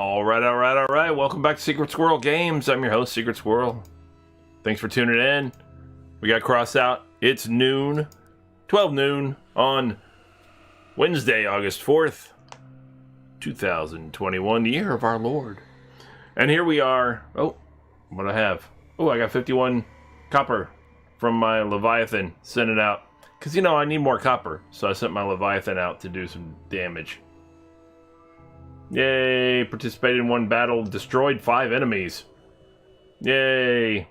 All right. Welcome back to Secret Squirrel Games. I'm your host, Secret Squirrel. Thanks for tuning in. We got Crossout. It's noon, 12 noon on Wednesday, August 4th, 2021, the year of our Lord. And here we are. Oh, what do I have? Oh, I got 51 copper from my Leviathan. Sent it out. Because, I need more copper. So I sent my Leviathan out to do some damage. Yay! Participated in one battle, destroyed 5 enemies. Yay!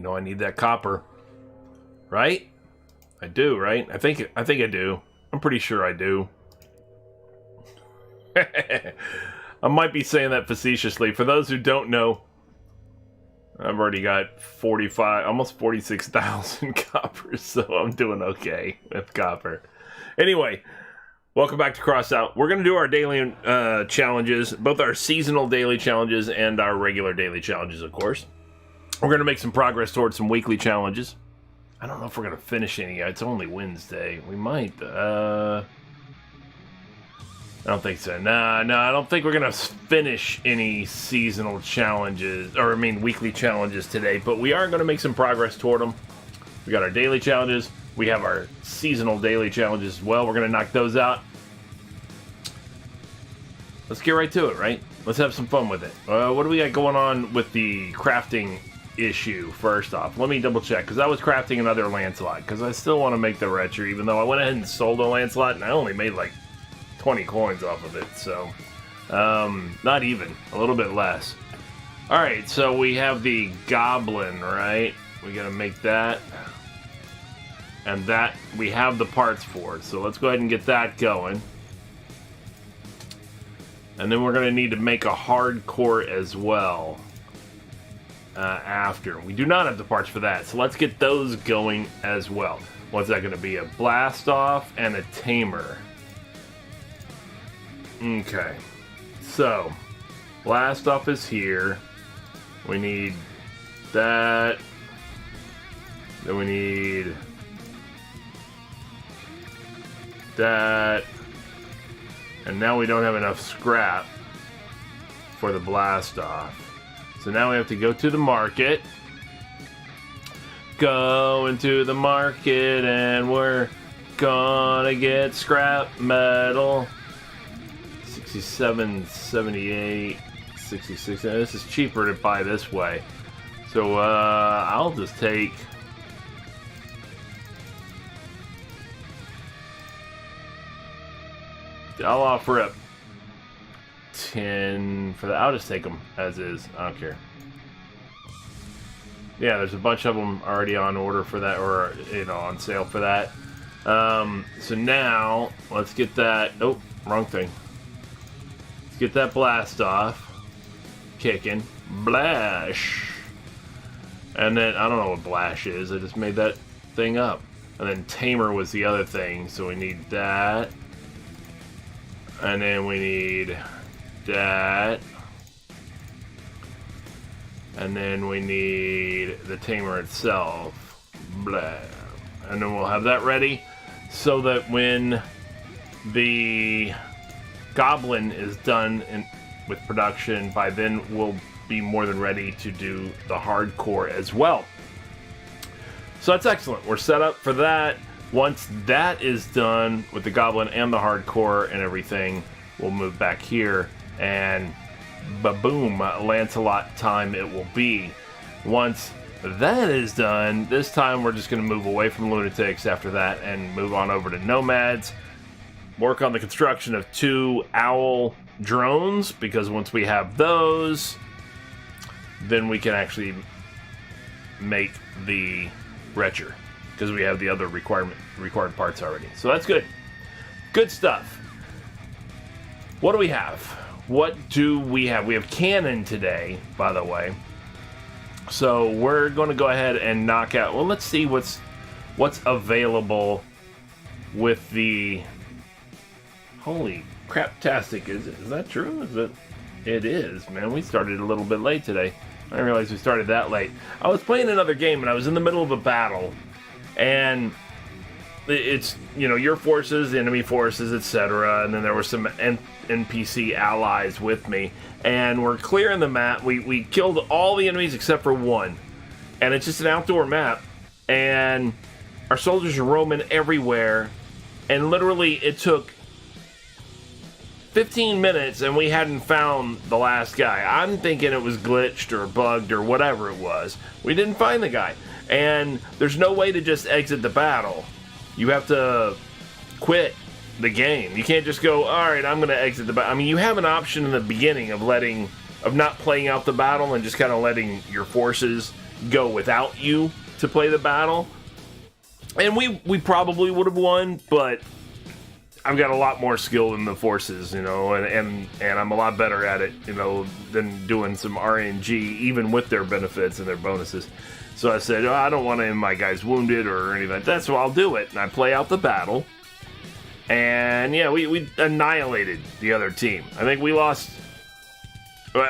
I need that copper. Right? I do, right? I think I do. I'm pretty sure I do. I might be saying that facetiously. For those who don't know, I've already got 45, almost 46,000 copper, so I'm doing okay with copper. Anyway, welcome back to Crossout. We're going to do our daily challenges, both our seasonal daily challenges and our regular daily challenges, of course. We're going to make some progress towards some weekly challenges. I don't know if we're going to finish any. It's only Wednesday. We might. I don't think so. No, I don't think we're going to finish any seasonal challenges, weekly challenges today, but we are going to make some progress toward them. We got our daily challenges. We have our seasonal daily challenges as well. We're going to knock those out. Let's get right to it, right? Let's have some fun with it. What do we got going on with the crafting issue first off? Let me double check, because I was crafting another Lancelot, because I still want to make the Retcher, even though I went ahead and sold a Lancelot, and I only made like 20 coins off of it, so not even, a little bit less. Alright, so we have the Goblin, right? We gotta make that, and that we have the parts for, so let's go ahead and get that going. And then we're gonna need to make a hardcore as well after. We do not have the parts for that, so let's get those going as well. What's that gonna be? A blast off and a tamer. Okay, so blast off is here. We need that. Then we need that. And now we don't have enough scrap for the blast off. So now we have to go to the market. Go into the market and we're gonna get scrap metal. 67, 78, 66. Now, this is cheaper to buy this way. So I'll just take I'll offer up 10 for that. I'll just take them as is. I don't care. Yeah, there's a bunch of them already on order for that, or on sale for that. So now let's get that. Oh, wrong thing. Let's get that blast off. Kicking. Blash. And then, I don't know what Blash is. I just made that thing up. And then Tamer was the other thing. So we need that. And then we need that. And then we need the Tamer itself. Blah. And then we'll have that ready. So that when the Goblin is done with production, by then we'll be more than ready to do the hardcore as well. So that's excellent. We're set up for that. Once that is done with the Goblin and the hardcore and everything, we'll move back here and ba-boom, Lancelot time it will be. Once that is done, this time we're just going to move away from Lunatics after that and move on over to Nomads. Work on the construction of 2 owl drones, because once we have those, then we can actually make the Retcher, because we have the other required parts already. So that's good. Good stuff. What do we have? What do we have? We have cannon today, by the way. So we're going to go ahead and knock out. Well, let's see what's available with the. Holy crap-tastic! Is that true? Is it? It is, man. We started a little bit late today. I didn't realize we started that late. I was playing another game and I was in the middle of a battle, And it's, you know, your forces, enemy forces, etc. And then there were some NPC allies with me. And we're clearing the map. We killed all the enemies except for one. And it's just an outdoor map. And our soldiers are roaming everywhere. And literally it took 15 minutes and we hadn't found the last guy. I'm thinking it was glitched or bugged or whatever it was. We didn't find the guy. And there's no way to just exit the battle. You have to quit the game. You can't just go, all right, I'm going to exit the battle. I mean, you have an option in the beginning of not playing out the battle and just kind of letting your forces go without you to play the battle. And we probably would have won, but I've got a lot more skill in the forces, you know, and I'm a lot better at it, you know, than doing some RNG, even with their benefits and their bonuses. So I said, oh, I don't want any of my guys wounded or anything like that, so I'll do it. And I play out the battle. And, yeah, we annihilated the other team. I think we lost...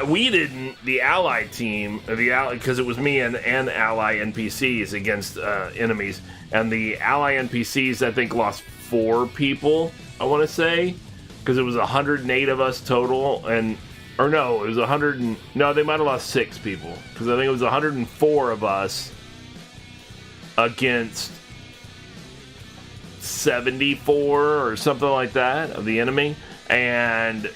We didn't, the allied team, because it was me and ally NPCs against enemies. And the ally NPCs, I think, lost 4 people, I want to say. Because it was 108 of us total, and... Or no, it was 100 and... No, they might have lost 6 people. Because I think it was 104 of us against 74 or something like that of the enemy. And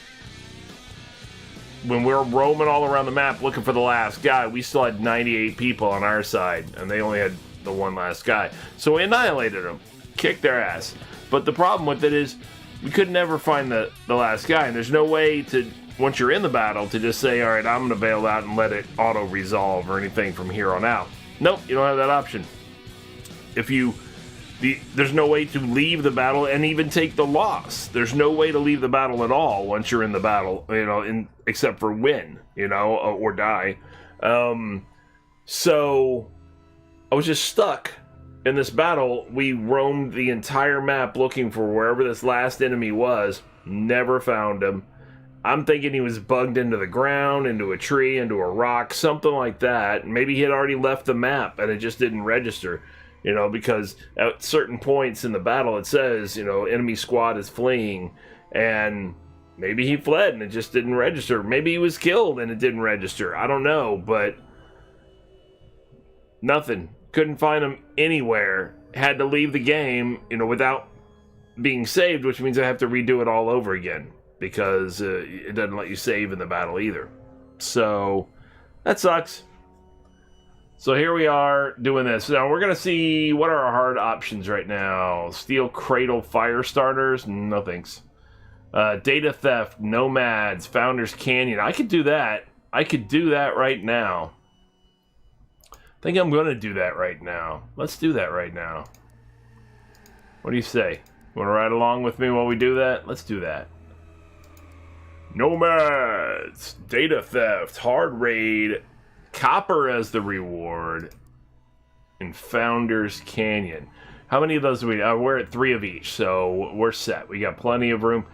when we were roaming all around the map looking for the last guy, we still had 98 people on our side. And they only had the one last guy. So we annihilated them. Kicked their ass. But the problem with it is we could never find the last guy. And there's no way to... Once you're in the battle, to just say, all right, I'm going to bail out and let it auto-resolve or anything from here on out. Nope, you don't have that option. There's no way to leave the battle and even take the loss. There's no way to leave the battle at all once you're in the battle, you know, except for win, you know, or die. So I was just stuck in this battle. We roamed the entire map looking for wherever this last enemy was. Never found him. I'm thinking he was bugged into the ground, into a tree, into a rock, something like that. Maybe he had already left the map and it just didn't register, you know, because at certain points in the battle it says, you know, enemy squad is fleeing, and maybe he fled and it just didn't register. Maybe he was killed and it didn't register. I don't know, but nothing. Couldn't find him anywhere. Had to leave the game, you know, without being saved, which means I have to redo it all over again. Because it doesn't let you save in the battle either. So, that sucks. So here we are doing this. Now we're going to see what are our hard options right now. Steel Cradle Fire Starters? No thanks. Data Theft, Nomads, Founders Canyon. I could do that. I could do that right now. I think I'm going to do that right now. Let's do that right now. What do you say? Want to ride along with me while we do that? Let's do that. Nomads, Data Theft, Hard Raid, Copper as the reward, and Founders Canyon. How many of those do we... we're at 3 of each, so we're set. We got plenty of room.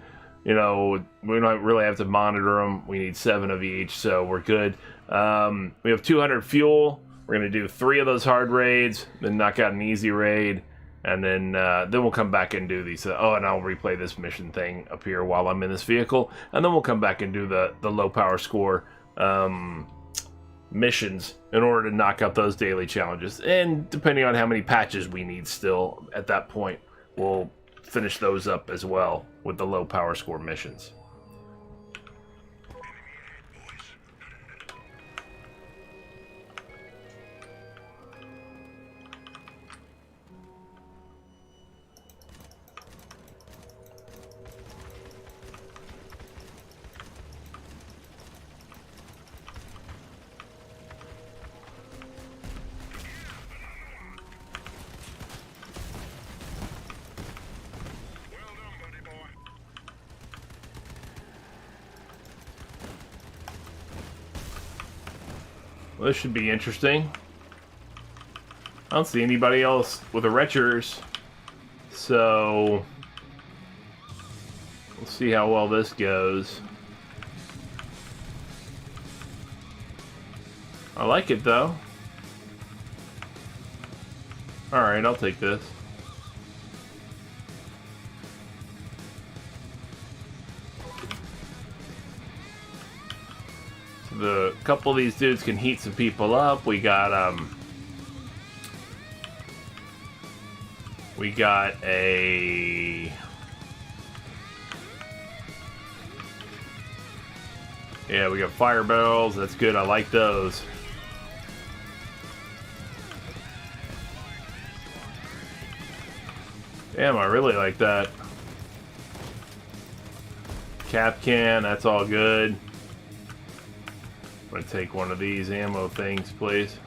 You know, we don't really have to monitor them. We need 7 of each, so we're good. We have 200 fuel. We're going to do 3 of those hard raids, then knock out an easy raid. And then we'll come back and do these. And I'll replay this mission thing up here while I'm in this vehicle. And then we'll come back and do the low power score missions in order to knock out those daily challenges. And depending on how many patches we need still at that point, we'll finish those up as well with the low power score missions. Well, this should be interesting. I don't see anybody else with a retchers, so we'll see how well this goes. I like it though. Alright, I'll take this. So the couple of these dudes can heat some people up. We got a... Yeah, we got fire barrels. That's good. I like those. Damn, I really like that. Cap can, that's all good. I'm gonna take one of these ammo things, please.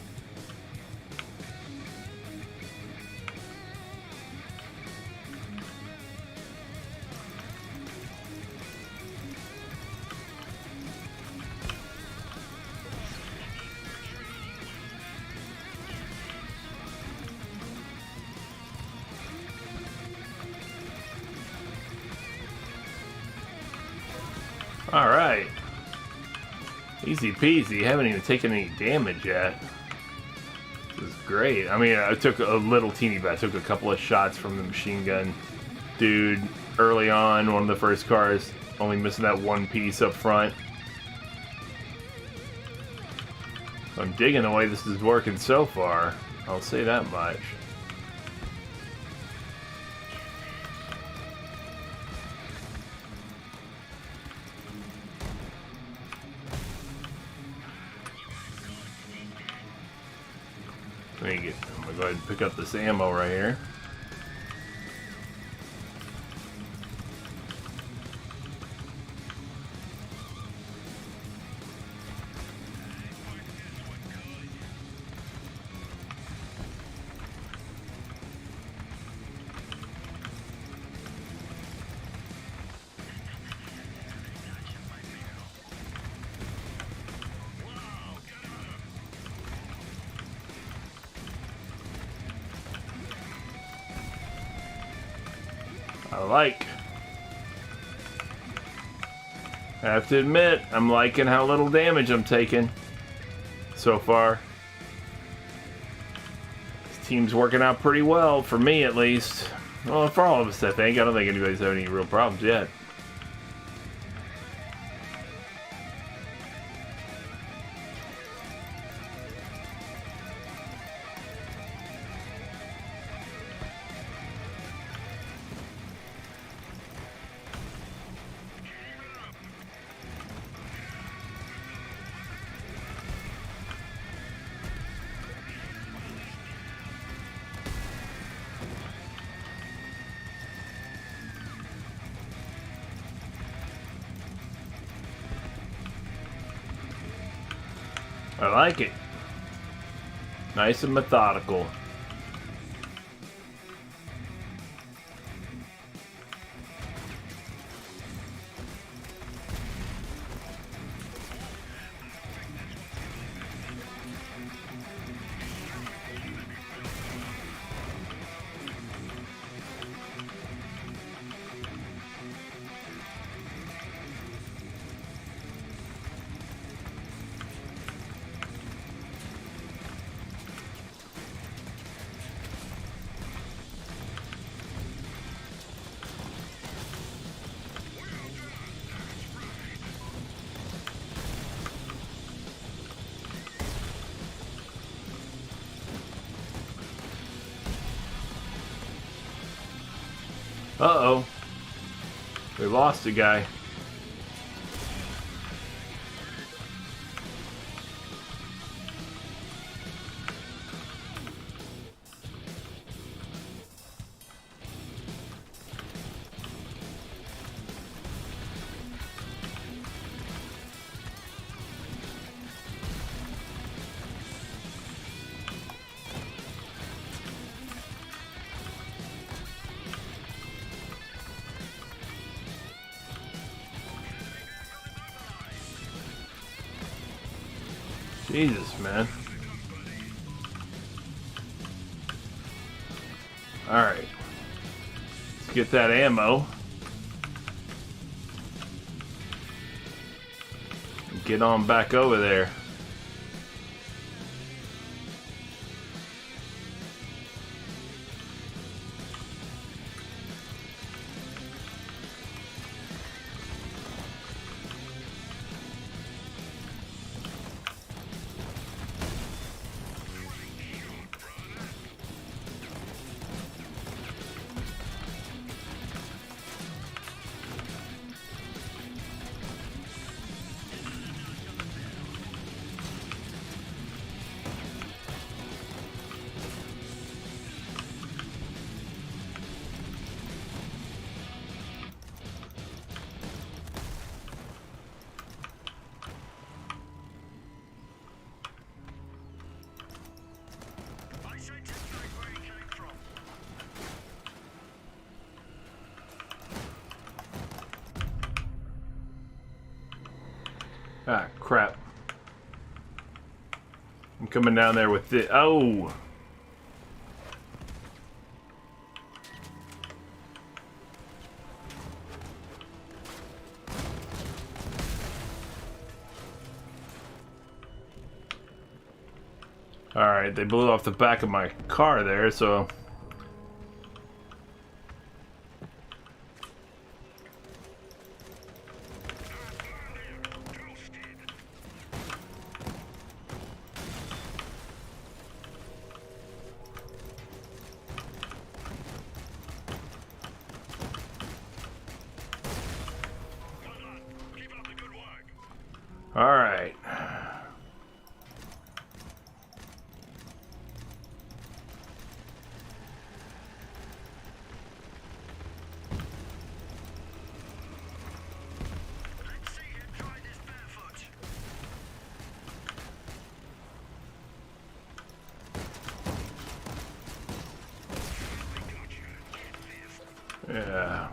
Alright. Easy peasy. Haven't even taken any damage yet. This is great. I mean, I took a little teeny bit. I took a couple of shots from the machine gun dude early on, one of the first cars. Only missing that one piece up front. I'm digging the way this is working so far. I'll say that much. I'm gonna go ahead and pick up this ammo right here. I have to admit, I'm liking how little damage I'm taking so far. This team's working out pretty well, for me at least. Well, for all of us, I think. I don't think anybody's having any real problems yet. I like it. Nice and methodical. Uh-oh. We lost a guy. Jesus, man. Alright. Let's get that ammo. And get on back over there. Ah, crap. I'm coming down there with it. Oh! Alright, they blew off the back of my car there, so... Alright. Yeah.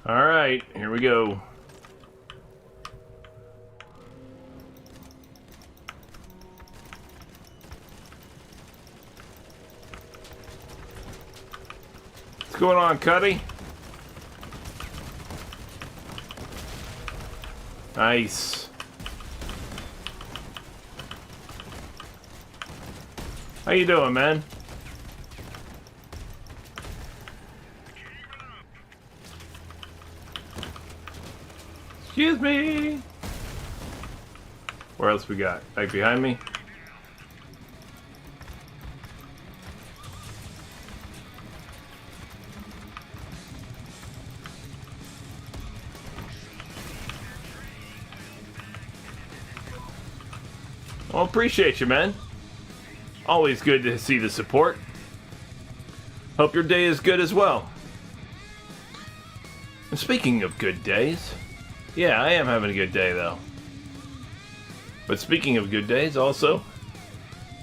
Alright, here we go. What's going on, Cuddy? Nice. How you doing, man? Excuse me. Where else we got? Right behind me? Well, appreciate you, man. Always good to see the support. Hope your day is good as well. And speaking of good days, yeah, I am having a good day, though. But speaking of good days, also,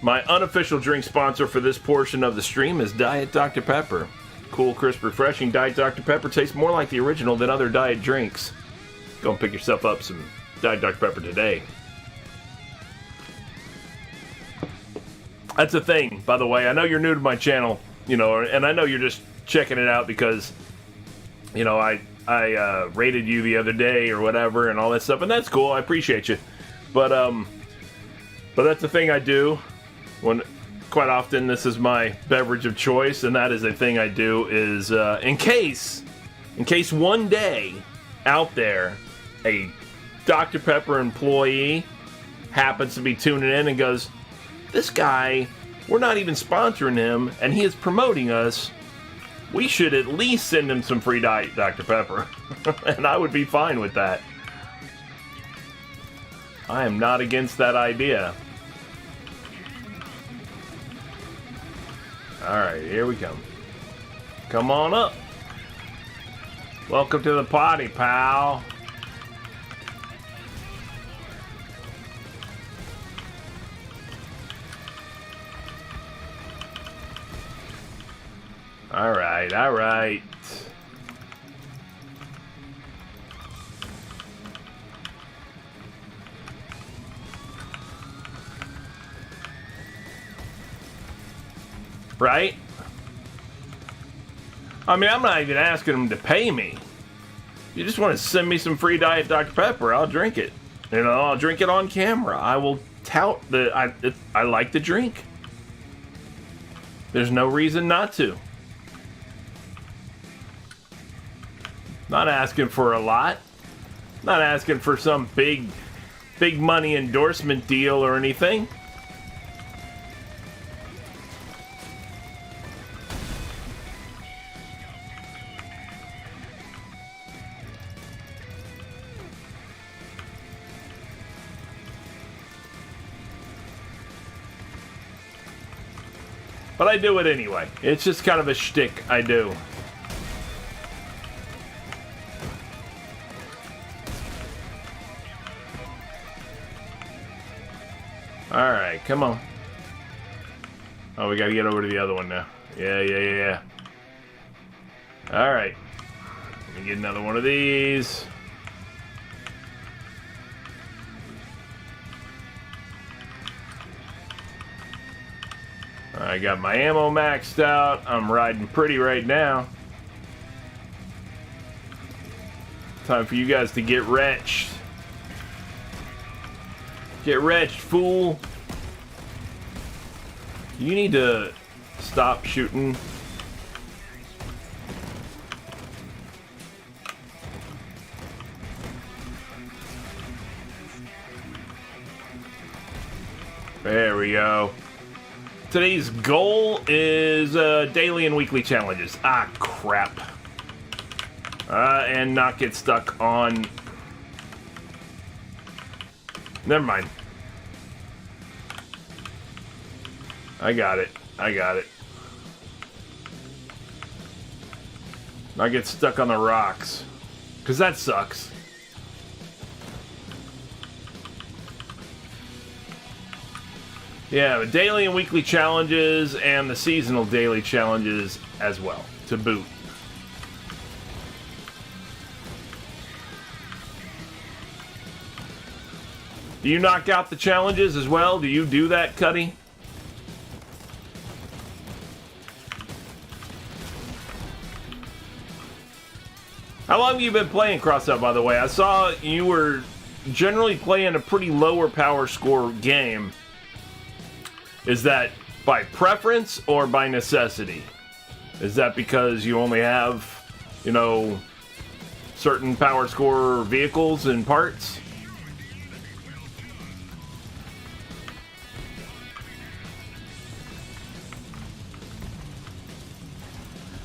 my unofficial drink sponsor for this portion of the stream is Diet Dr. Pepper. Cool, crisp, refreshing Diet Dr. Pepper tastes more like the original than other diet drinks. Go and pick yourself up some Diet Dr. Pepper today. That's a thing, by the way. I know you're new to my channel, you know, and I know you're just checking it out because, you know, I rated you the other day or whatever and all that stuff, and that's cool. I appreciate you. But that's the thing I do when quite often this is my beverage of choice, and that is a thing I do is in case one day out there a Dr. Pepper employee happens to be tuning in and goes, this guy, we're not even sponsoring him, and he is promoting us. We should at least send him some free Diet Dr. Pepper. And I would be fine with that. I am not against that idea. Alright, here we come. Come on up. Welcome to the party, pal. Alright, alright. Right? I mean, I'm not even asking them to pay me. You just want to send me some free Diet Dr. Pepper, I'll drink it. You know, I'll drink it on camera. I will tout that I like the drink. There's no reason not to. Not asking for a lot. Not asking for some big money endorsement deal or anything. But I do it anyway. It's just kind of a shtick I do. Alright, come on. Oh, we gotta get over to the other one now. Yeah. Alright. Let me get another one of these. I got my ammo maxed out. I'm riding pretty right now. Time for you guys to get wretched. Get wretched, fool. You need to stop shooting. There we go. Today's goal is daily and weekly challenges. Ah, crap. And not get stuck on... Never mind. I got it. Not get stuck on the rocks. Because that sucks. Yeah, the daily and weekly challenges and the seasonal daily challenges as well, to boot. Do you knock out the challenges as well? Do you do that, Cuddy? How long have you been playing Crossout, by the way? I saw you were generally playing a pretty lower power score game. Is that by preference or by necessity? Is that because you only have, you know, certain power score vehicles and parts?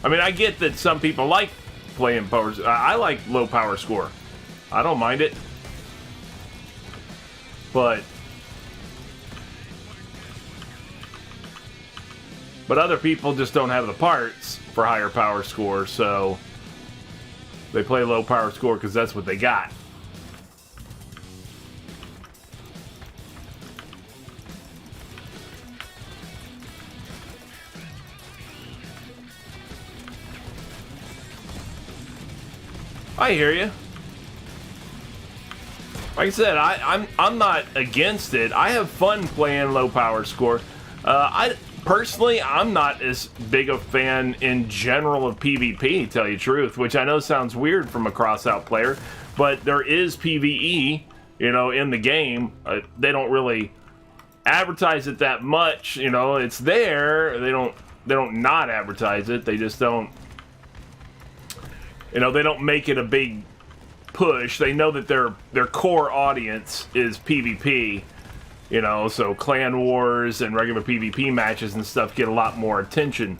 I mean, I get that some people like playing powers. I like low power score. I don't mind it. But other people just don't have the parts for higher power score, so they play low power score because that's what they got. I hear you. Like I said, I'm not against it. I have fun playing low power score. Personally, I'm not as big a fan in general of PvP, to tell you the truth, which I know sounds weird from a Crossout player, but there is PvE, you know, in the game. They don't really advertise it that much, you know, it's there. They don't not advertise it. They just don't, you know, they don't make it a big push. They know that their core audience is PvP. You know, so clan wars and regular PvP matches and stuff get a lot more attention,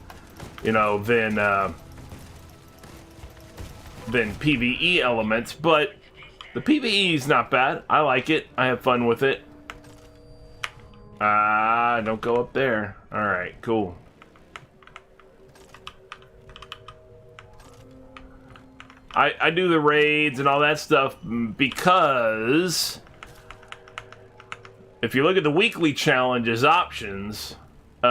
you know, than PvE elements. But the PvE is not bad. I like it. I have fun with it. Don't go up there. All right, cool. I do the raids and all that stuff because if you look at the weekly challenges options, you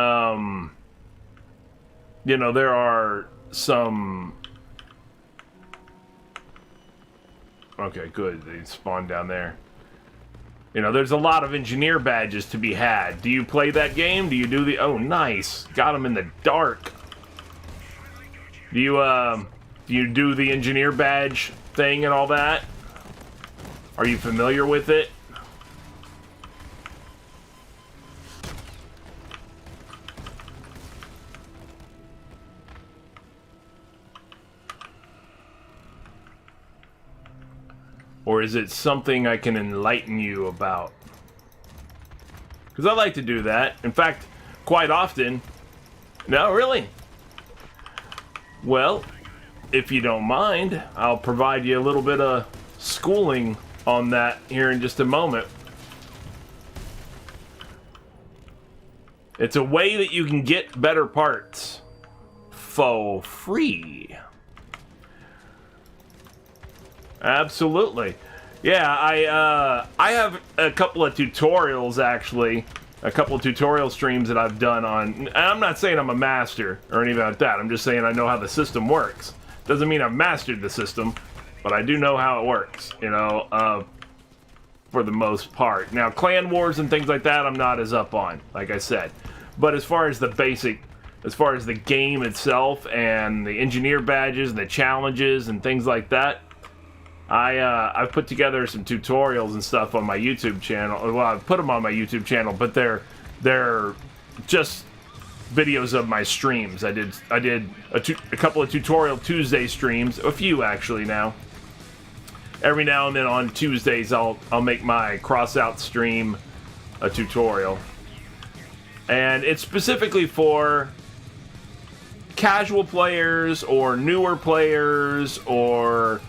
know, there are some... Okay, good. They spawned down there. You know, there's a lot of engineer badges to be had. Do you play that game? Do you do the... Oh, nice. Got him in the dark. Do you do the engineer badge thing and all that? Are you familiar with it? Or is it something I can enlighten you about? Because I like to do that. In fact, quite often. No, really? Well, if you don't mind, I'll provide you a little bit of schooling on that here in just a moment. It's a way that you can get better parts for free. Absolutely. Yeah, I have a couple of tutorials, actually. A couple of tutorial streams that I've done on... And I'm not saying I'm a master or anything like that. I'm just saying I know how the system works. Doesn't mean I've mastered the system, but I do know how it works, you know, for the most part. Now, clan wars and things like that, I'm not as up on, like I said. But as far as the basic... As far as the game itself and the engineer badges and the challenges and things like that, I've put together some tutorials and stuff on my YouTube channel. Well, I've put them on my YouTube channel, but they're just videos of my streams. I did a couple of Tutorial Tuesday streams, a few actually now. Every now and then on Tuesdays, I'll make my Crossout stream a tutorial, and it's specifically for casual players or newer players or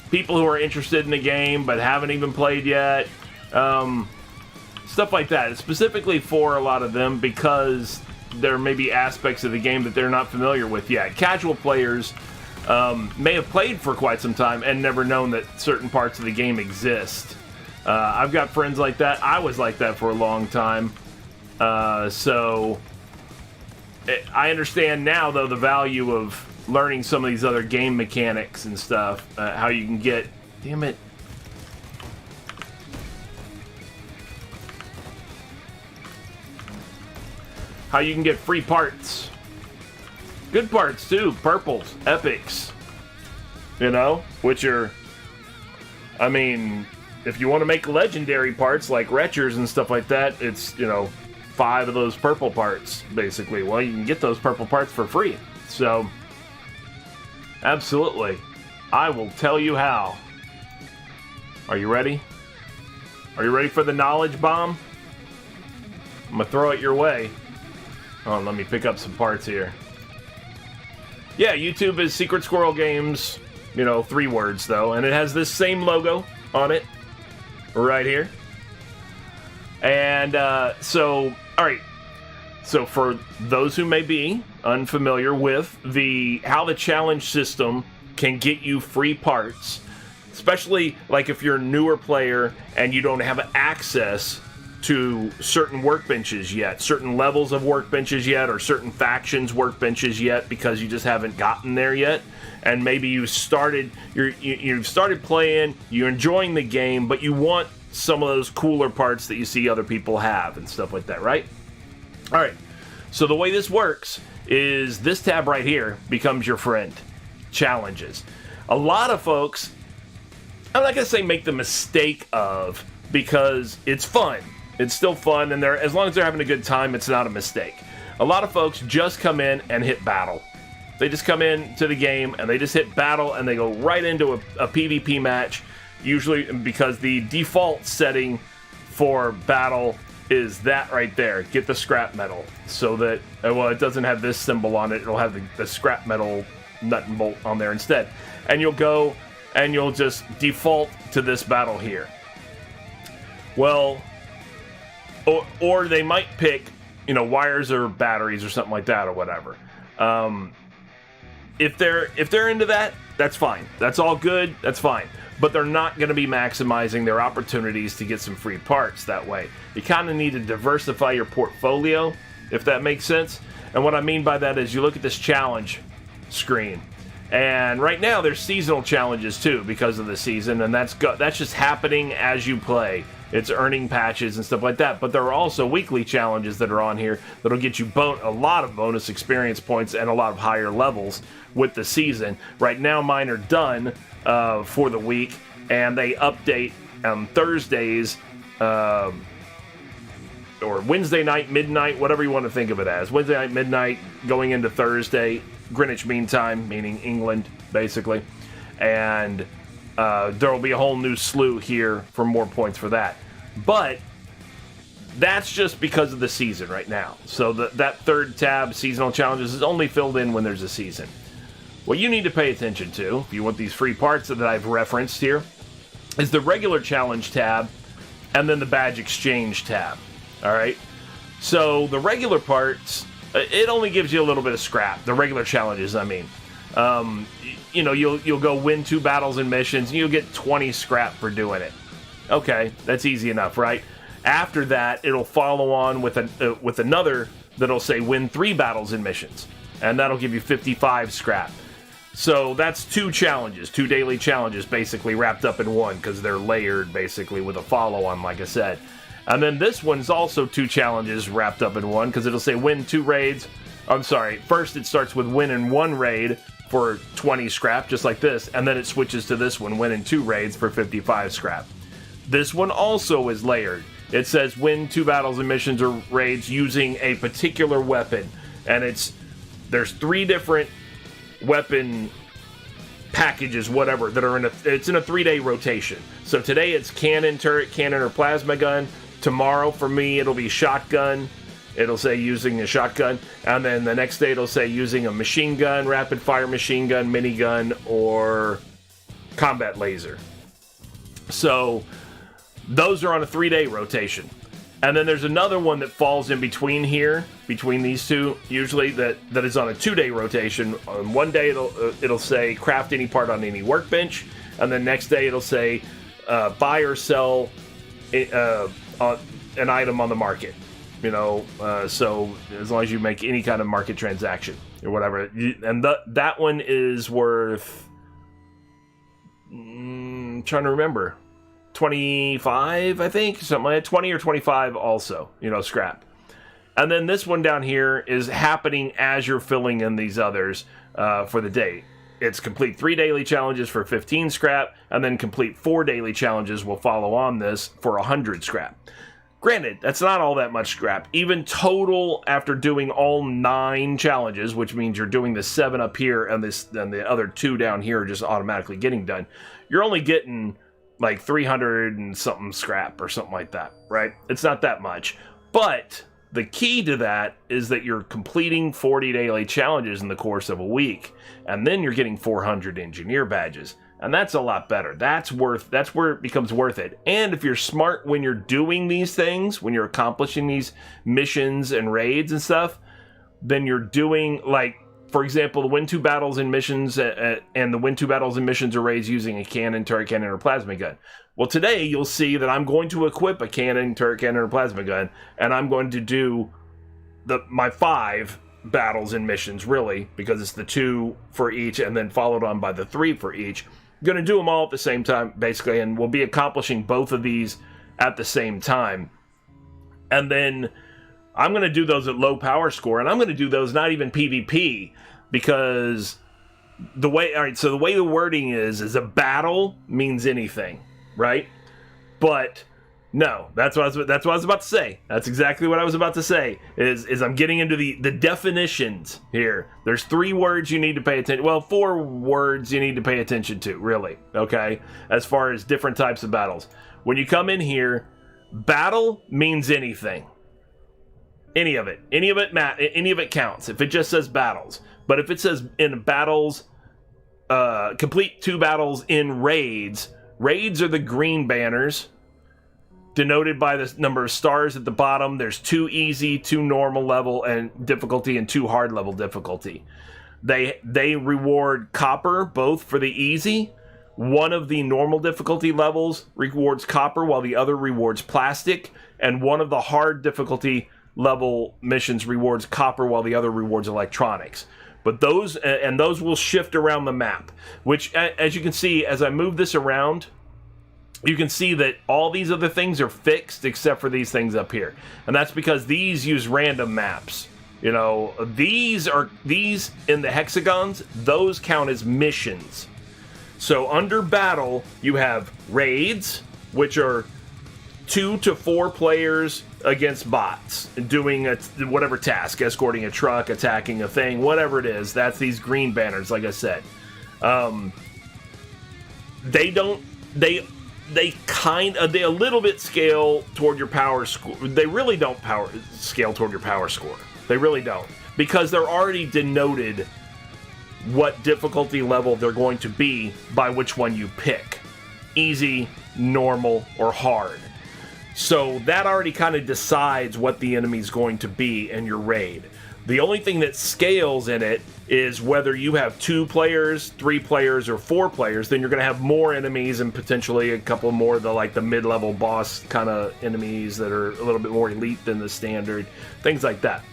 people who are interested in the game but haven't even played yet. Stuff like that. It's specifically for a lot of them because there may be aspects of the game that they're not familiar with yet. Casual players may have played for quite some time and never known that certain parts of the game exist. I've got friends like that. I was like that for a long time. So I understand now, though, the value of learning some of these other game mechanics and stuff. How you can get... Damn it. How you can get free parts. Good parts, too. Purples. Epics. You know? Which are... I mean, if you want to make legendary parts like retchers and stuff like that, it's, you know, 5 of those purple parts, basically. Well, you can get those purple parts for free. So... Absolutely. I will tell you how. Are you ready? Are you ready for the knowledge bomb? I'm going to throw it your way. Oh, let me pick up some parts here. Yeah, YouTube is Secret Squirrel Games. You know, 3 words, though. And it has this same logo on it. Right here. And, so, alright. So for those who may be unfamiliar with how the challenge system can get you free parts, especially like if you're a newer player and you don't have access to certain workbenches yet, certain levels of workbenches yet, or certain factions workbenches yet, because you just haven't gotten there yet, and maybe you've started playing, you're enjoying the game, but you want some of those cooler parts that you see other people have and stuff like that, right? All right, so the way this works is this tab right here becomes your friend. Challenges. A lot of folks, I'm not going to say make the mistake of, because it's fun. It's still fun, and as long as they're having a good time, it's not a mistake. A lot of folks just come in and hit battle. They just come in to the game, and they just hit battle, and they go right into a PvP match, usually because the default setting for battle is that right there. Get the scrap metal. So that, well, it doesn't have this symbol on it. It'll have the scrap metal nut and bolt on there instead. And you'll go and you'll just default to this battle here. Well, or they might pick, you know, wires or batteries or something like that or whatever. If they're into that, that's fine. That's all good. That's fine. But they're not going to be maximizing their opportunities to get some free parts that way. You kind of need to diversify your portfolio, if that makes sense. And what I mean by that is you look at this challenge screen. And right now there's seasonal challenges too because of the season, and that's just happening as you play. It's earning patches and stuff like that. But there are also weekly challenges that are on here that'll get you a lot of bonus experience points and a lot of higher levels with the season. Right now mine are done for the week, and they update Thursdays or Wednesday night, midnight, whatever you want to think of it as. Wednesday night, midnight, going into Thursday, Greenwich Mean Time, meaning England, basically. And there will be a whole new slew here for more points for that. But that's just because of the season right now. So that third tab, Seasonal Challenges, is only filled in when there's a season. What you need to pay attention to, if you want these free parts that I've referenced here, is the regular challenge tab and then the badge exchange tab. All right? So the regular parts, it only gives you a little bit of scrap. The regular challenges, I mean. You'll go win 2 battles and missions, and you'll get 20 scrap for doing it. Okay, that's easy enough, right? After that, it'll follow on with another that'll say win 3 battles and missions, and that'll give you 55 scrap. So that's 2 challenges, 2 daily challenges, basically wrapped up in one, because they're layered, basically, with a follow-on, like I said. And then this one's also 2 challenges wrapped up in one, because it'll say win 2 raids. I'm sorry, first it starts with winning 1 raid for 20 scrap, just like this, and then it switches to this one, winning 2 raids for 55 scrap. This one also is layered. It says win 2 battles and missions or raids using a particular weapon, and there's 3 different weapon packages, whatever, that are it's in a 3-day rotation. So today it's cannon, turret, cannon, or plasma gun. Tomorrow for me it'll be shotgun. It'll say using a shotgun, and then the next day it'll say using a machine gun, rapid fire machine gun, minigun, or combat laser. So those are on a 3-day rotation. And then there's another one that falls in between here, between these two, usually, that is on a 2-day rotation. On one day it'll say craft any part on any workbench, and then next day it'll say buy or sell an item on the market. So as long as you make any kind of market transaction or whatever. And that one is worth, trying to remember, 25, I think, something like that, 20 or 25 also, scrap. And then this one down here is happening as you're filling in these others for the day. It's complete 3 daily challenges for 15 scrap, and then complete 4 daily challenges will follow on this for 100 scrap. Granted, that's not all that much scrap. Even total, after doing all 9 challenges, which means you're doing the 7 up here and the other 2 down here are just automatically getting done, you're only getting like 300 and something scrap or something like that, right? It's not that much. But the key to that is that you're completing 40 daily challenges in the course of a week, and then you're getting 400 engineer badges. And that's a lot better. That's where it becomes worth it. And if you're smart when you're doing these things, when you're accomplishing these missions and raids and stuff, then you're doing, like, for example, the win 2 battles and missions and the win 2 battles and missions or raids using a cannon, turret cannon, or plasma gun. Well, today you'll see that I'm going to equip a cannon, turret cannon, or plasma gun, and I'm going to do my 5 battles and missions, really, because it's the 2 for each and then followed on by the 3 for each. I'm going to do them all at the same time, basically, and we'll be accomplishing both of these at the same time. And then I'm going to do those at low power score, and I'm going to do those not even PvP, because the way the wording is a battle means anything, right? But no, that's what I was about to say. That's exactly what I was about to say. Is I'm getting into the definitions here. There's 3 words you need to pay attention. Well, 4 words you need to pay attention to, really. Okay, as far as different types of battles. When you come in here, battle means anything. Any of it counts. If it just says battles, but if it says in battles, complete 2 battles in raids. Raids are the green banners, denoted by the number of stars at the bottom. There's 2 easy, 2 normal level and difficulty, and 2 hard level difficulty. They reward copper both for the easy. One of the normal difficulty levels rewards copper, while the other rewards plastic, and one of the hard difficulty level missions rewards copper, while the other rewards electronics. But those will shift around the map, which, as you can see, as I move this around, you can see that all these other things are fixed except for these things up here. And that's because these use random maps. These in the hexagons, those count as missions. So under battle, you have raids, which are 2 to 4 players against bots doing whatever task, escorting a truck, attacking a thing, whatever it is. That's these green banners, like I said. They a little bit scale toward your power score. They really don't scale toward your power score. They really don't, because they're already denoted what difficulty level they're going to be by which one you pick: easy, normal, or hard. So that already kind of decides what the enemy's going to be in your raid. The only thing that scales in it is whether you have 2 players, 3 players, or 4 players. Then you're going to have more enemies and potentially a couple more of the mid-level boss kind of enemies that are a little bit more elite than the standard, things like that.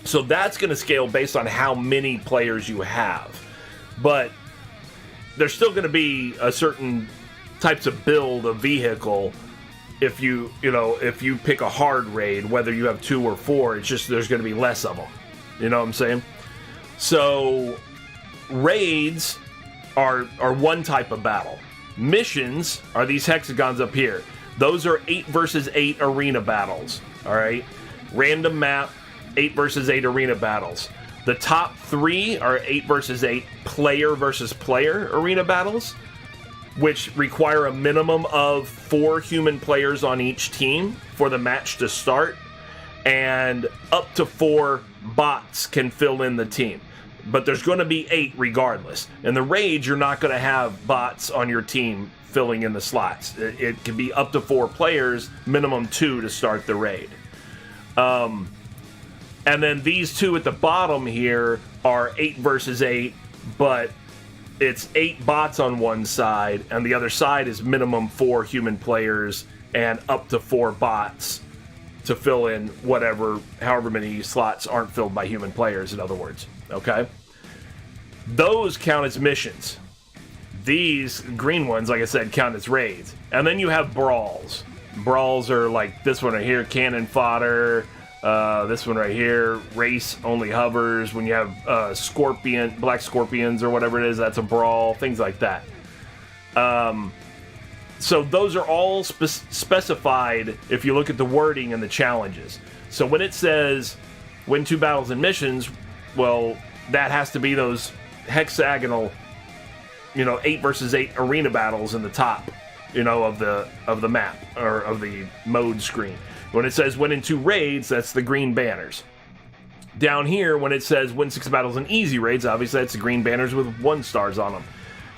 So that's going to scale based on how many players you have. But there's still going to be a certain types of build of vehicle. If you pick a hard raid, whether you have 2 or 4, it's just there's going to be less of them. You know what I'm saying? So raids are one type of battle. Missions are these hexagons up here. Those are 8 versus 8 arena battles. All right, random map, 8 versus 8 arena battles. The top 3 are 8 versus 8 player versus player arena battles, which require a minimum of 4 human players on each team for the match to start, and up to 4 bots can fill in the team. But there's going to be 8 regardless. In the raids, you're not going to have bots on your team filling in the slots. It can be up to 4 players, minimum 2 to start the raid. And then these 2 at the bottom here are 8 versus 8, but it's 8 bots on one side, and the other side is minimum 4 human players and up to 4 bots to fill in however many slots aren't filled by human players, in other words. Okay? Those count as missions. These green ones, like I said, count as raids. And then you have brawls. Brawls are like this one right here, cannon fodder. This one right here, race only hovers. When you have black scorpions or whatever it is, that's a brawl. Things like that. So those are all specified if you look at the wording and the challenges. So when it says win 2 battles and missions, well, that has to be those hexagonal, 8 versus 8 arena battles in the top, of the map or of the mode screen. When it says win in 2 raids, that's the green banners. Down here, when it says win 6 battles in easy raids, obviously that's the green banners with 1 stars on them.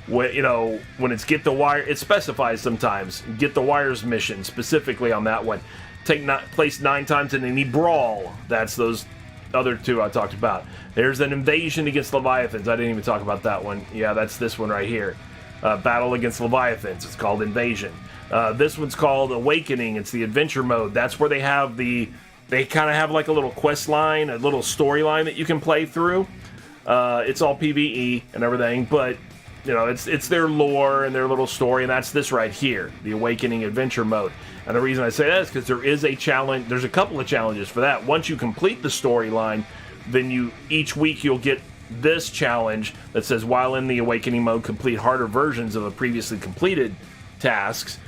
When it's get the wire, it specifies sometimes get the wires mission specifically on that one. Place 9 times in any brawl. That's those other 2 I talked about. There's an invasion against Leviathans. I didn't even talk about that one. Yeah, that's this one right here. Battle against Leviathans. It's called Invasion. This one's called Awakening. It's the adventure mode. That's where they kind of have like a little quest line, a little storyline that you can play through. It's all PvE and everything, but it's their lore and their little story, and that's this right here, the Awakening adventure mode. And the reason I say that is because there is a challenge. There's a couple of challenges for that. Once you complete the storyline, then each week you'll get this challenge that says, while in the Awakening mode, complete harder versions of the previously completed tasks.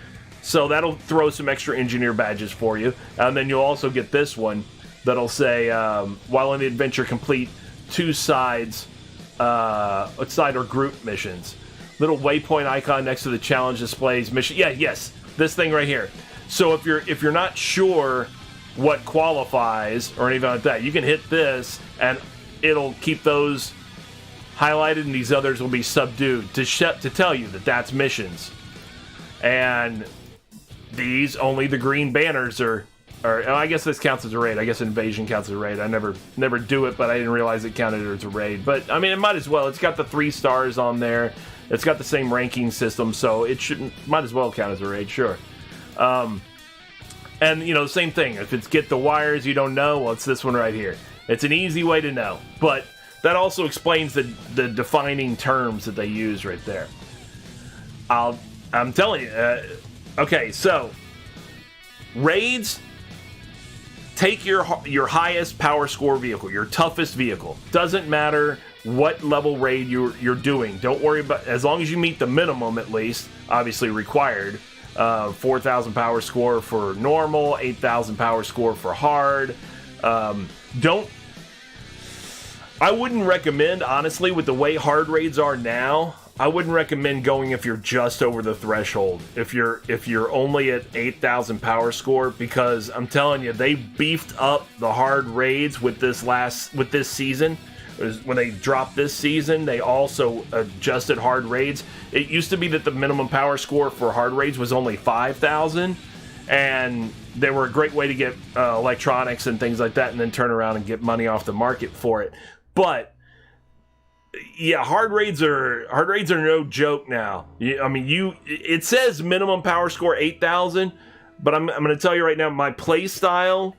So that'll throw some extra engineer badges for you. And then you'll also get this one that'll say, while in the adventure, complete 2 sides, side or group missions. Little waypoint icon next to the challenge displays mission. Yeah, yes, this thing right here. So if you're not sure what qualifies or anything like that, you can hit this and it'll keep those highlighted, and these others will be subdued to tell you that that's missions. And these, only the green banners are I guess this counts as a raid. I guess Invasion counts as a raid. I never do it, but I didn't realize it counted as a raid. But I mean, it might as well. It's got the 3 stars on there. It's got the same ranking system, so it might as well count as a raid, sure. And same thing. If it's get the wires you don't know, well, it's this one right here. It's an easy way to know, but that also explains the defining terms that they use right there. I'm telling you. Okay, so raids. Take your highest power score vehicle, your toughest vehicle. Doesn't matter what level raid you're doing. Don't worry about, as long as you meet the minimum at least, obviously required. 4,000 power score for normal, 8,000 power score for hard. I wouldn't recommend, honestly, with the way hard raids are now, I wouldn't recommend going if you're just over the threshold. If you're only at 8,000 power score, because I'm telling you, they beefed up the hard raids with this season. When they dropped this season, they also adjusted hard raids. It used to be that the minimum power score for hard raids was only 5,000, and they were a great way to get electronics and things like that, and then turn around and get money off the market for it. But yeah, hard raids are no joke now. It says minimum power score 8,000, but I'm going to tell you right now, my play style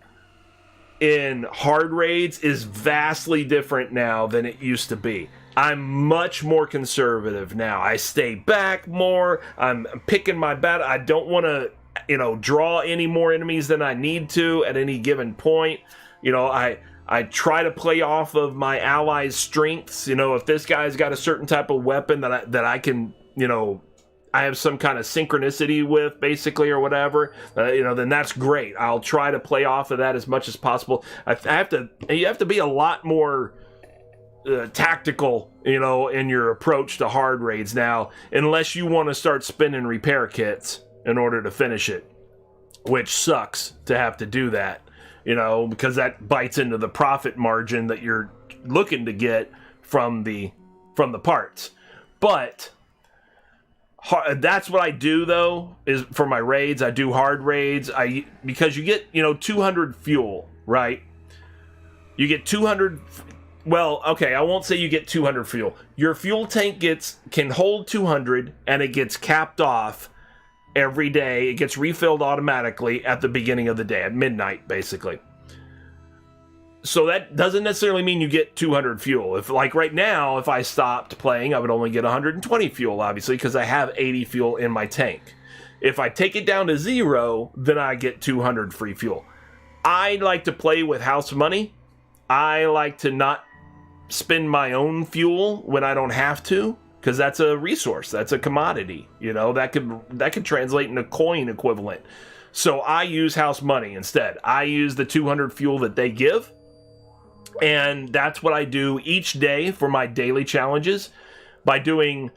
in hard raids is vastly different now than it used to be. I'm much more conservative now. I stay back more. I'm picking my battle. I don't want to, draw any more enemies than I need to at any given point. I try to play off of my allies' strengths. If this guy's got a certain type of weapon that I can, I have some kind of synchronicity with, basically, or whatever, then that's great. I'll try to play off of that as much as possible. You have to be a lot more tactical, in your approach to hard raids now, unless you want to start spinning repair kits in order to finish it, which sucks to have to do that, because that bites into the profit margin that you're looking to get from the parts. But that's what I do, though, is for my raids. I do hard raids. Because you get 200 fuel, right? You get 200. Well, okay, I won't say you get 200 fuel. Your fuel tank can hold 200, and it gets capped off every day. It gets refilled automatically at the beginning of the day, at midnight, basically. So that doesn't necessarily mean you get 200 fuel. If, like right now, if I stopped playing, I would only get 120 fuel, obviously, because I have 80 fuel in my tank. If I take it down to 0, then I get 200 free fuel. I like to play with house money. I like to not spend my own fuel when I don't have to, because that's a resource, that's a commodity, that could translate into coin equivalent. So I use house money instead. I use the 200 fuel that they give, and that's what I do each day for my daily challenges. By doing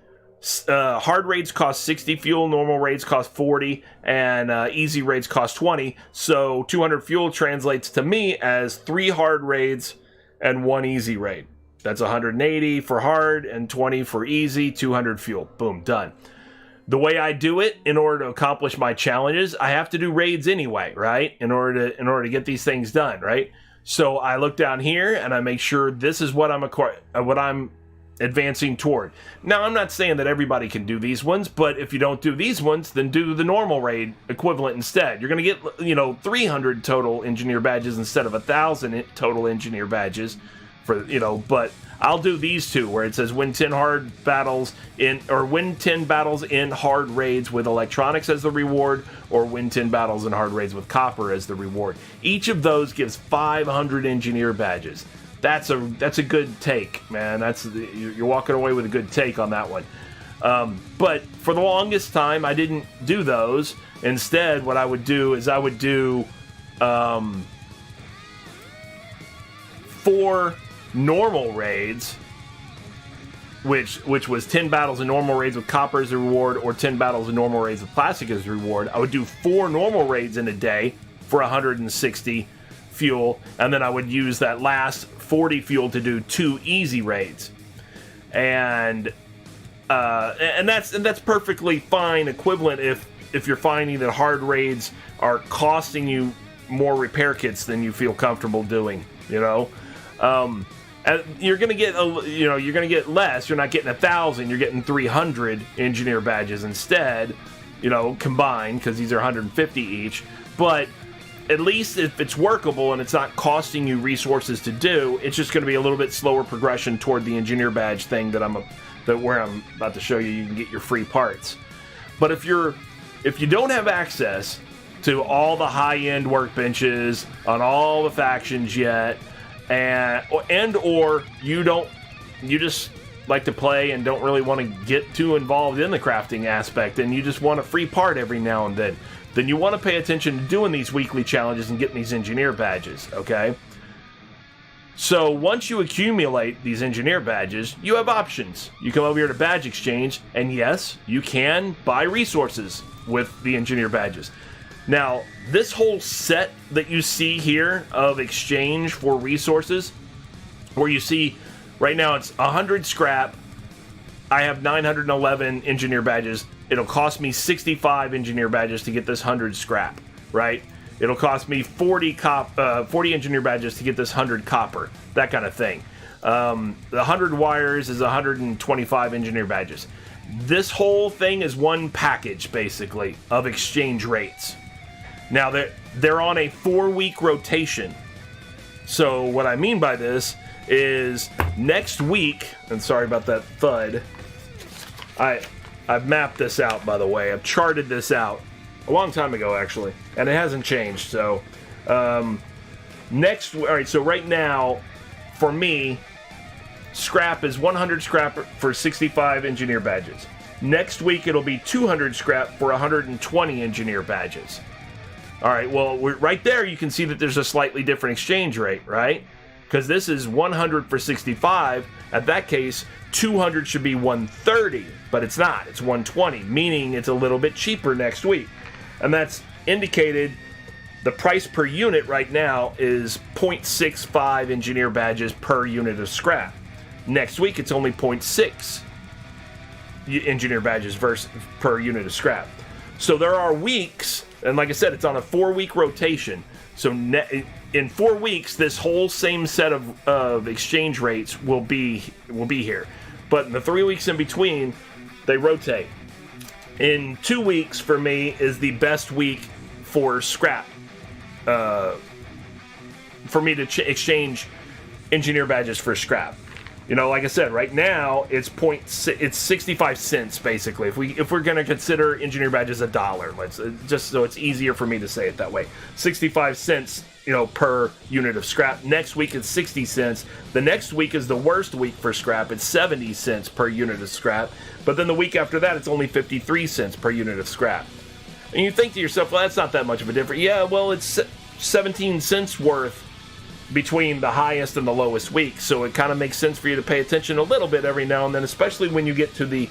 hard raids cost 60 fuel, normal raids cost 40, and easy raids cost 20. So 200 fuel translates to me as 3 hard raids and 1 easy raid. That's 180 for hard and 20 for easy, 200 fuel. Boom, done. The way I do it, in order to accomplish my challenges, I have to do raids anyway, right? In order to get these things done, right? So I look down here and I make sure this is what I'm advancing toward. Now, I'm not saying that everybody can do these ones, but if you don't do these ones, then do the normal raid equivalent instead. You're going to get, 300 total engineer badges instead of 1,000 total engineer badges. But I'll do these two where it says win 10 battles in hard raids with electronics as the reward, or win 10 battles in hard raids with copper as the reward. Each of those gives 500 engineer badges. That's a good take, man. You're walking away with a good take on that one. But for the longest time, I didn't do those. Instead, what I would do is I would do 4 normal raids, which was 10 battles in normal raids with copper as a reward, or 10 battles in normal raids with plastic as a reward. I would do 4 normal raids in a day for 160 fuel, and then I would use that last 40 fuel to do 2 easy raids. And that's perfectly fine equivalent if you're finding that hard raids are costing you more repair kits than you feel comfortable doing, you're gonna get less. You're not getting 1,000. You're getting 300 engineer badges instead, combined, because these are 150 each. But at least if it's workable and it's not costing you resources to do, it's just going to be a little bit slower progression toward the engineer badge thing where I'm about to show you. You can get your free parts. But if you don't have access to all the high-end workbenches on all the factions yet, or you just like to play and don't really want to get too involved in the crafting aspect, and you just want a free part every now and then you want to pay attention to doing these weekly challenges and getting these engineer badges, okay? So once you accumulate these engineer badges, you have options. You come over here to Badge Exchange, and yes, you can buy resources with the engineer badges. Now, this whole set that you see here of exchange for resources, where you see right now it's 100 scrap, I have 911 engineer badges. It'll cost me 65 engineer badges to get this 100 scrap. right? It'll cost me 40 engineer badges to get this 100 copper, that kind of thing. The 100 wires is 125 engineer badges. This whole thing is one package, basically, of exchange rates. Now, they're on a 4-week rotation. So what I mean by this is next week, and sorry about that thud, I've mapped this out, by the way. I've charted this out a long time ago, actually, and it hasn't changed. So all right, so right now, for me, scrap is 100 scrap for 65 engineer badges. Next week, it'll be 200 scrap for 120 engineer badges. All right, well, right there, you can see that there's a slightly different exchange rate, right? Because this is 100 for 65. At that case, 200 should be 130, but it's not. It's 120, meaning it's a little bit cheaper next week. And that's indicated, the price per unit right now is 0.65 engineer badges per unit of scrap. Next week, it's only 0.6 engineer badges per unit of scrap. So there are weeks, and like I said, it's on a 4-week rotation. So in 4 weeks, this whole same set of exchange rates will be here. But in the 3 weeks in between, they rotate. In 2 weeks, for me, is the best week for scrap. For me to exchange engineer badges for scrap. You know, like I said, right now it's 65 cents basically. If we're going to consider engineer badges $1, let's just so it's easier for me to say it that way. 65 cents, you know, per unit of scrap. Next week it's 60 cents. The next week is the worst week for scrap. It's 70 cents per unit of scrap. But then the week after that, it's only 53 cents per unit of scrap. And you think to yourself, well, that's not that much of a difference. Yeah, well, it's 17 cents worth between the highest and the lowest week, so it kind of makes sense for you to pay attention a little bit every now and then, especially when you get to the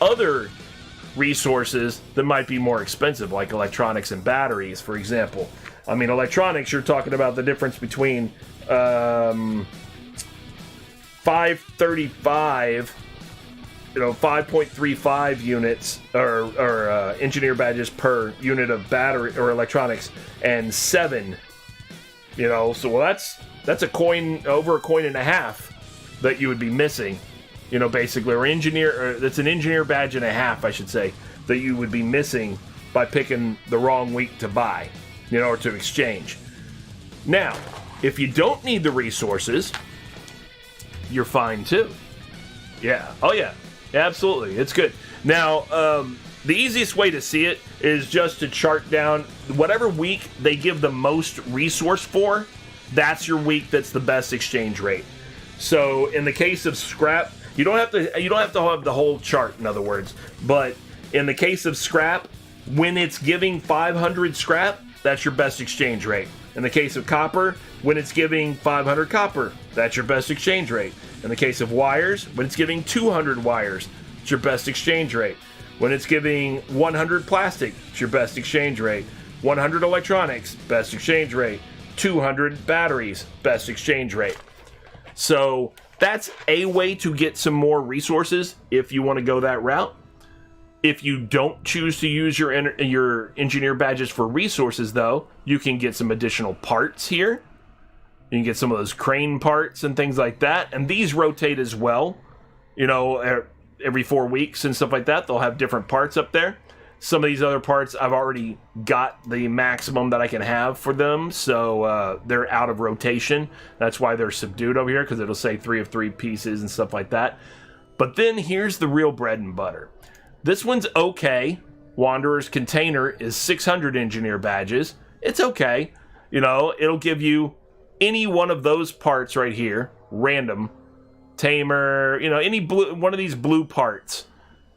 other resources that might be more expensive, like electronics and batteries, for example. I mean, electronics, you're talking about the difference between 535, 5.35 units or engineer badges per unit of battery or electronics, and 7. So that's a coin, over a coin and a half that you would be missing, basically, or that's an engineer badge and a half, I should say, that you would be missing by picking the wrong week to buy, or to exchange. Now, if you don't need the resources, you're fine too. Yeah. Oh yeah. Absolutely. It's good. Now, the easiest way to see it is just to chart down whatever week they give the most resource for. That's your week that's the best exchange rate. So in the case of scrap, you don't have to have the whole chart, in other words. But in the case of scrap, when it's giving 500 scrap, that's your best exchange rate. In the case of copper, when it's giving 500 copper, that's your best exchange rate. In the case of wires, when it's giving 200 wires, it's your best exchange rate. When it's giving 100 plastic, it's your best exchange rate. 100 electronics, best exchange rate. 200 batteries, best exchange rate. So that's a way to get some more resources if you want to go that route. If you don't choose to use your engineer badges for resources, though, you can get some additional parts here. You can get some of those crane parts and things like that. And these rotate as well, every 4 weeks and stuff like that. They'll have different parts up there. Some of these other parts, I've already got the maximum that I can have for them, so they're out of rotation. That's why they're subdued over here, because it'll say 3 of 3 pieces and stuff like that. But then here's the real bread and butter. This one's okay. Wanderer's Container is 600 engineer badges. It's okay. It'll give you any one of those parts right here, random, tamer, any blue, one of these blue parts,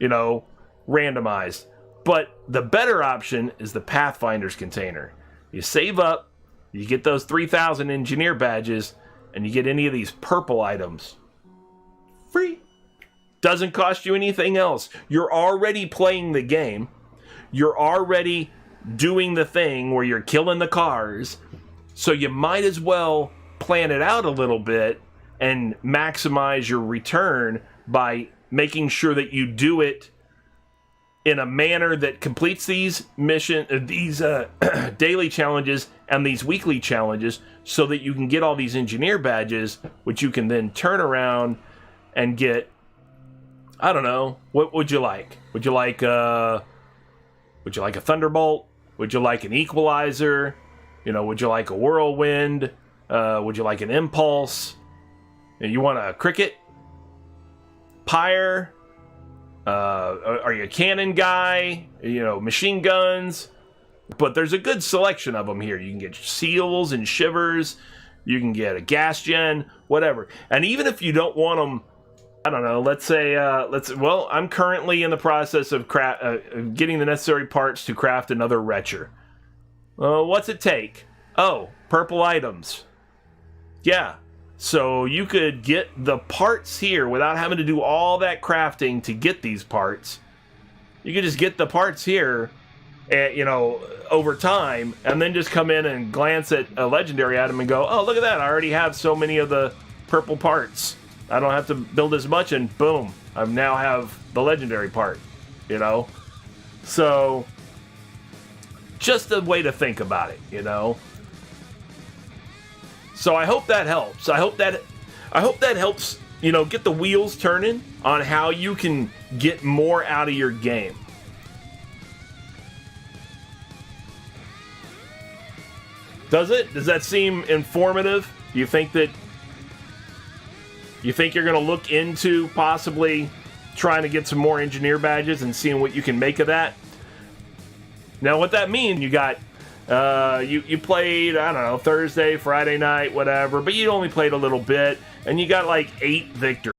randomized. But the better option is the Pathfinder's Container. You save up, you get those 3,000 engineer badges, and you get any of these purple items. Free. Doesn't cost you anything else. You're already playing the game. You're already doing the thing where you're killing the cars. So you might as well plan it out a little bit and maximize your return by making sure that you do it in a manner that completes these daily challenges and these weekly challenges, so that you can get all these engineer badges, which you can then turn around and get. I don't know. What would you like? Would you like a Thunderbolt? Would you like an Equalizer? Would you like a Whirlwind? Would you like an Impulse? You want a Cricket? Pyre? Are you a cannon guy? Machine guns? But there's a good selection of them here. You can get seals and shivers. You can get a gas gen, whatever. And even if you don't want them, I don't know, let's say, I'm currently in the process of getting the necessary parts to craft another Retcher. What's it take? Oh, purple items. Yeah. So you could get the parts here without having to do all that crafting to get these parts. You could just get the parts here, over time, and then just come in and glance at a legendary item and go, oh, look at that. I already have so many of the purple parts. I don't have to build as much, and boom, I now have the legendary part, So, just a way to think about it, So I hope that helps. I hope that helps, get the wheels turning on how you can get more out of your game. Does it? Does that seem informative? Do you think you're going to look into possibly trying to get some more engineer badges and seeing what you can make of that? Now, what that means, you got you played, I don't know, Thursday, Friday night, whatever, but you only played a little bit, and you got like 8 victories.